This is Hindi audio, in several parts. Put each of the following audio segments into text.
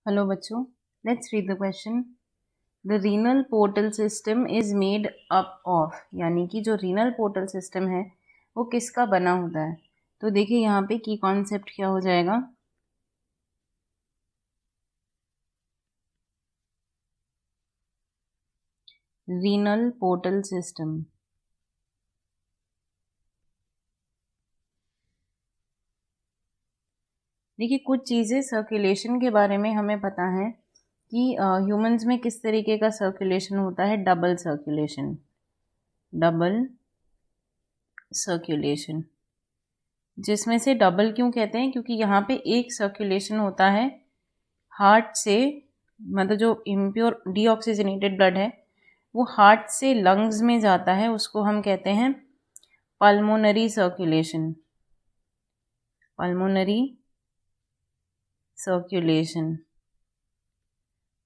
हेलो बच्चों, let's read the question. The renal portal system is made up of, यानी कि जो रीनल पोर्टल सिस्टम है वो किसका बना होता है। तो देखिए यहाँ पे की कॉन्सेप्ट क्या हो जाएगा। रीनल पोर्टल सिस्टम, देखिए कुछ चीज़ें सर्कुलेशन के बारे में हमें पता है कि ह्यूमंस में किस तरीके का सर्कुलेशन होता है। डबल सर्कुलेशन, डबल सर्कुलेशन, जिसमें से डबल क्यों कहते हैं, क्योंकि यहाँ पे एक सर्कुलेशन होता है हार्ट से, मतलब जो इम्प्योर डीऑक्सीजनेटेड ब्लड है वो हार्ट से लंग्स में जाता है, उसको हम कहते हैं पल्मोनरी सर्कुलेशन, पल्मोनरी सर्कुलेशन।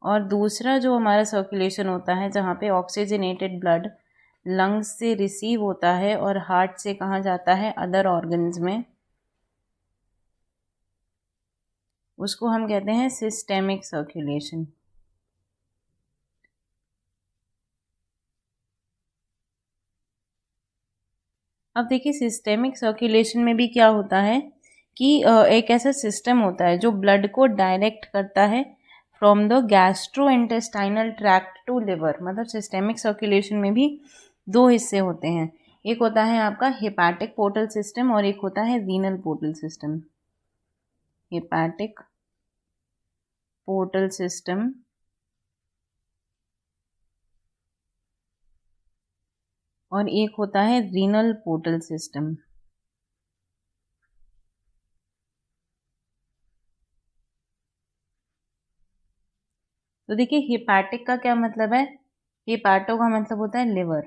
और दूसरा जो हमारा सर्कुलेशन होता है जहाँ पे ऑक्सीजनेटेड ब्लड लंग्स से रिसीव होता है और हार्ट से कहाँ जाता है, अदर ऑर्गन्स में, उसको हम कहते हैं सिस्टेमिक सर्कुलेशन। अब देखिए सिस्टेमिक सर्कुलेशन में भी क्या होता है कि एक ऐसा सिस्टम होता है जो ब्लड को डायरेक्ट करता है from the gastro intestinal tract to liver. मतलब सिस्टेमिक सर्कुलेशन में भी दो हिस्से होते हैं, एक होता है आपका हेपाटिक पोर्टल सिस्टम और एक होता है renal portal system. Hepatic portal system और एक होता है रीनल पोर्टल सिस्टम। तो देखिए हेपाटिक का क्या मतलब है, हेपाटो का मतलब होता है लिवर।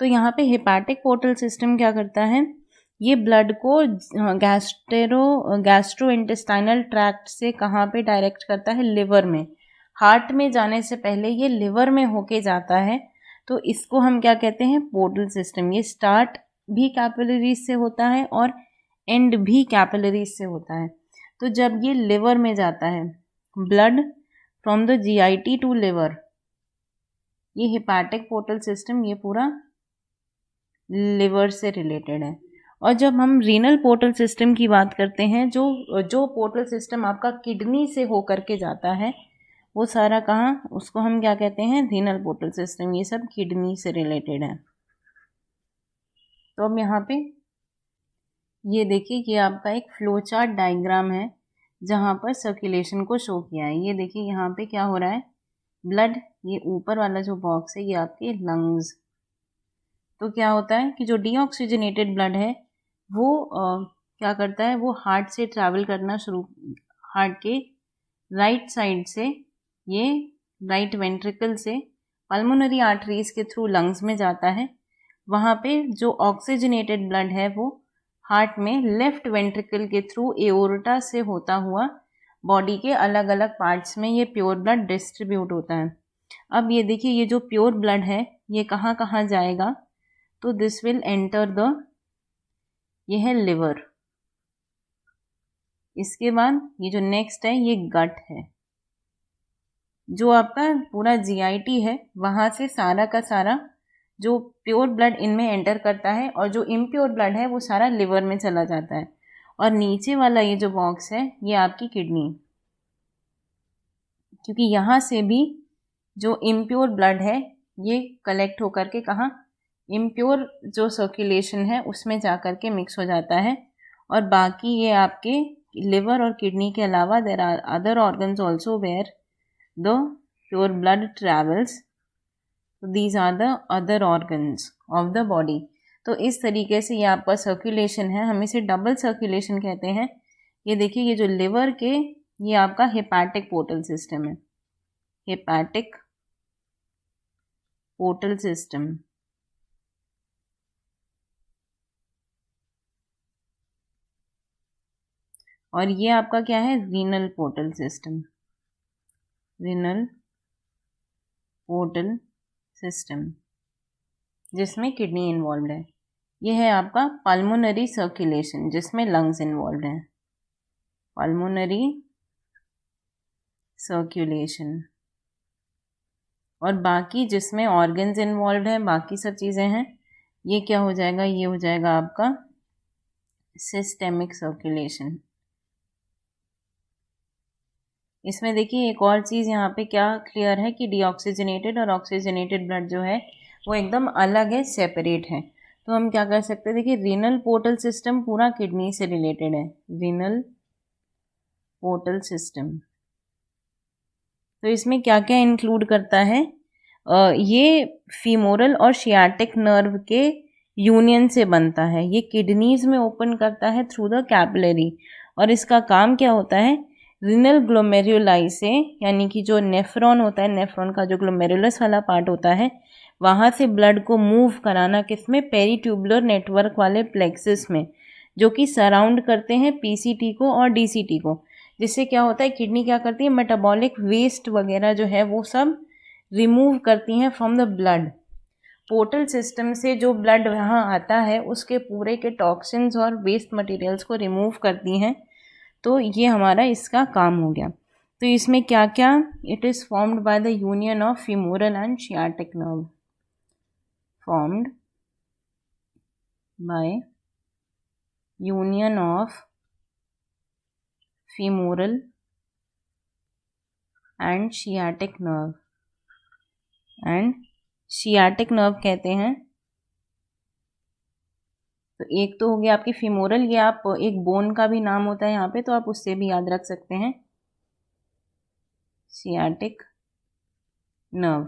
तो यहाँ पे हेपाटिक पोर्टल सिस्टम क्या करता है, ये ब्लड को गैस्ट्रो इंटेस्टाइनल ट्रैक्ट से कहाँ पे डायरेक्ट करता है, लिवर में। हार्ट में जाने से पहले ये लिवर में होके जाता है, तो इसको हम क्या कहते हैं, पोर्टल सिस्टम। ये स्टार्ट भी कैपिलरीज से होता है और एंड भी कैपिलरीज से होता है। तो जब ये लिवर में जाता है blood from the GIT to liver, ये हेपाटिक पोर्टल सिस्टम ये पूरा लिवर से रिलेटेड है। और जब हम रीनल पोर्टल सिस्टम की बात करते हैं, जो जो पोर्टल सिस्टम आपका किडनी से होकर के जाता है वो सारा कहाँ, उसको हम क्या कहते हैं, रीनल पोर्टल सिस्टम। ये सब किडनी से रिलेटेड है। तो अब यहाँ पे ये देखिए, ये आपका एक फ्लो चार्ट डायग्राम है जहाँ पर सर्कुलेशन को शो किया है। ये देखिए यहाँ पे क्या हो रहा है, ब्लड, ये ऊपर वाला जो बॉक्स है ये आपके लंग्स। तो क्या होता है कि जो डीऑक्सीजनेटेड ब्लड है वो क्या करता है, वो हार्ट से ट्रैवल करना शुरू, हार्ट के राइट साइड से, ये राइट वेंट्रिकल से पल्मोनरी आर्टरीज के थ्रू लंग्स में जाता है। वहाँ पे जो ऑक्सीजनेटेड ब्लड है वो हार्ट में लेफ्ट वेंट्रिकल के थ्रू एओर्टा से होता हुआ बॉडी के अलग अलग पार्ट्स में ये प्योर ब्लड डिस्ट्रीब्यूट होता है। अब ये देखिए, ये जो प्योर ब्लड है ये कहाँ कहाँ जाएगा, तो दिस विल एंटर द, ये है लिवर। इसके बाद ये जो नेक्स्ट है ये गट है। जो आपका पूरा जीआईटी है वहां से सारा का सारा जो प्योर ब्लड इनमें एंटर करता है और जो इम्प्योर ब्लड है वो सारा लिवर में चला जाता है। और नीचे वाला ये जो बॉक्स है ये आपकी किडनी, क्योंकि यहाँ से भी जो इम्प्योर ब्लड है ये कलेक्ट होकर के कहाँ, इम्प्योर जो सर्कुलेशन है उसमें जा कर के मिक्स हो जाता है। और बाकी ये आपके लिवर और किडनी के अलावा there are other organs also where the pure blood travels, these are the other organs of the body. तो इस तरीके से ये आपका सर्कुलेशन है, हम इसे डबल सर्कुलेशन कहते हैं। ये देखिए, ये जो लिवर के, ये आपका हेपाटिक पोर्टल सिस्टम है, हेपाटिक पोर्टल सिस्टम। और ये आपका क्या है, renal portal system, renal portal system, जिसमें किडनी इन्वॉल्व है। ये है आपका पल्मोनरी सर्कुलेशन जिसमें लंग्स इन्वॉल्व हैं, पल्मोनरी सर्कुलेशन। और बाकी जिसमें ऑर्गन्स इन्वॉल्व हैं, बाकी सब चीज़ें हैं, ये क्या हो जाएगा, ये हो जाएगा आपका सिस्टेमिक सर्कुलेशन। इसमें देखिए एक और चीज़ यहाँ पे क्या क्लियर है कि डीऑक्सीजनेटेड और ऑक्सीजनेटेड ब्लड जो है वो एकदम अलग है, सेपरेट है। तो हम क्या कर सकते हैं, देखिए रीनल पोर्टल सिस्टम पूरा किडनी से रिलेटेड है, रीनल पोर्टल सिस्टम। तो इसमें क्या क्या इंक्लूड करता है, ये फीमोरल और शियाटिक नर्व के यूनियन से बनता है। ये किडनीज में ओपन करता है थ्रू द कैपिलरी, और इसका काम क्या होता है, रिनल ग्लोमेरुलाई से, यानी कि जो नेफ्रॉन होता है, नेफ्रॉन का जो ग्लोमेरुलस वाला पार्ट होता है, वहाँ से ब्लड को मूव कराना किसमें, पेरीट्यूबुलर नेटवर्क वाले प्लेक्सेस में, जो कि सराउंड करते हैं पीसीटी को और डीसीटी को। जिससे क्या होता है, किडनी क्या करती है, मेटाबॉलिक वेस्ट वगैरह जो है वो सब रिमूव करती हैं from the blood. Portal system से जो ब्लड वहाँ आता है उसके पूरे के टॉक्सिन्स और वेस्ट मटेरियल्स को रिमूव करती हैं। तो ये हमारा इसका काम हो गया। तो इसमें क्या क्या, it is formed by the union of femoral and sciatic nerve, formed by union of femoral and sciatic nerve, and sciatic nerve कहते हैं। तो एक तो हो गया आपकी फीमोरल, ये आप एक बोन का भी नाम होता है यहाँ पे, तो आप उससे भी याद रख सकते हैं, sciatic nerve।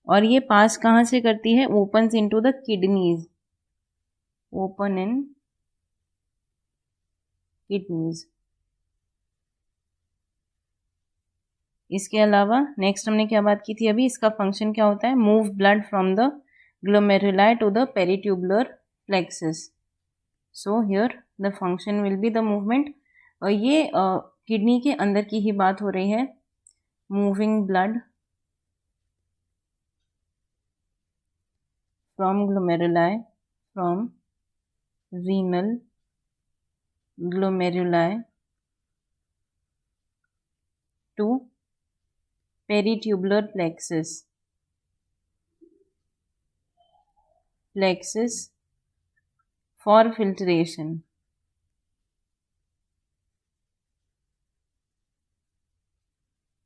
और ये पास कहाँ से करती है, opens into the kidneys, open in kidneys. इसके अलावा नेक्स्ट हमने क्या बात की थी अभी, इसका फंक्शन क्या होता है, move blood from the glomeruli to the peritubular plexuses. So here the function will be the movement. और ये किडनी के अंदर की ही बात हो रही है, moving blood from glomeruli, from renal glomeruli to peritubular plexuses, plexuses for filtration.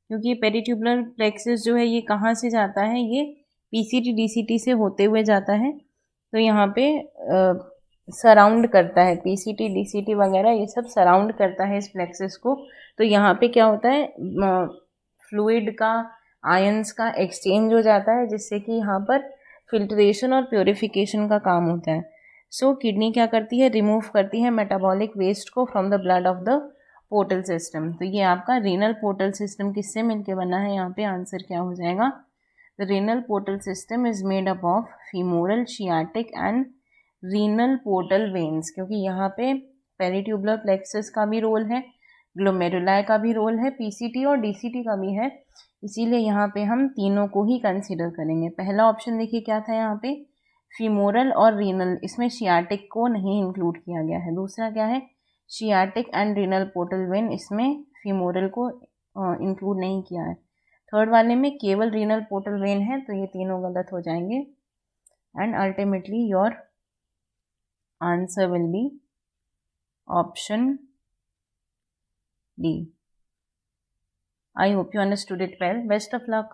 क्योंकि ये पेरीट्यूबुलर प्लेक्सेस जो है ये कहाँ से जाता है, ये पीसीटी डीसीटी से होते हुए जाता है। तो यहाँ पे सराउंड करता है, पीसीटी डीसीटी वगैरह ये सब सराउंड करता है इस प्लेक्सेस को। तो यहाँ पे क्या होता है, फ्लूइड का, आयंस का एक्सचेंज हो जाता है, जिससे कि यहाँ पर फिल्ट्रेशन और प्योरिफिकेशन का काम होता है। सो किडनी क्या करती है, रिमूव करती है मेटाबॉलिक वेस्ट को from the blood of the portal system. तो ये आपका रीनल पोर्टल सिस्टम किससे मिलके बना है, यहाँ पे आंसर क्या हो जाएगा, the renal portal system is made up of femoral, sciatic and renal portal veins. क्योंकि यहाँ पे पेरीट्यूबुलर प्लेक्सस का भी रोल है, ग्लोमेरुलाई का भी रोल है, पीसीटी और डीसीटी का भी है, इसीलिए यहाँ पे हम तीनों को ही कंसिडर करेंगे। पहला ऑप्शन देखिए क्या था यहाँ पे, फीमोरल और रीनल, इसमें शियाटिक को नहीं इंक्लूड किया गया है। दूसरा क्या है, sciatic and renal portal vein, इसमें फीमोरल को इंक्लूड नहीं किया है। थर्ड वाले में केवल रीनल पोर्टल वेन है, तो ये तीनों गलत हो जाएंगे। And ultimately your answer will be option D. I hope you understood it well. Best of luck.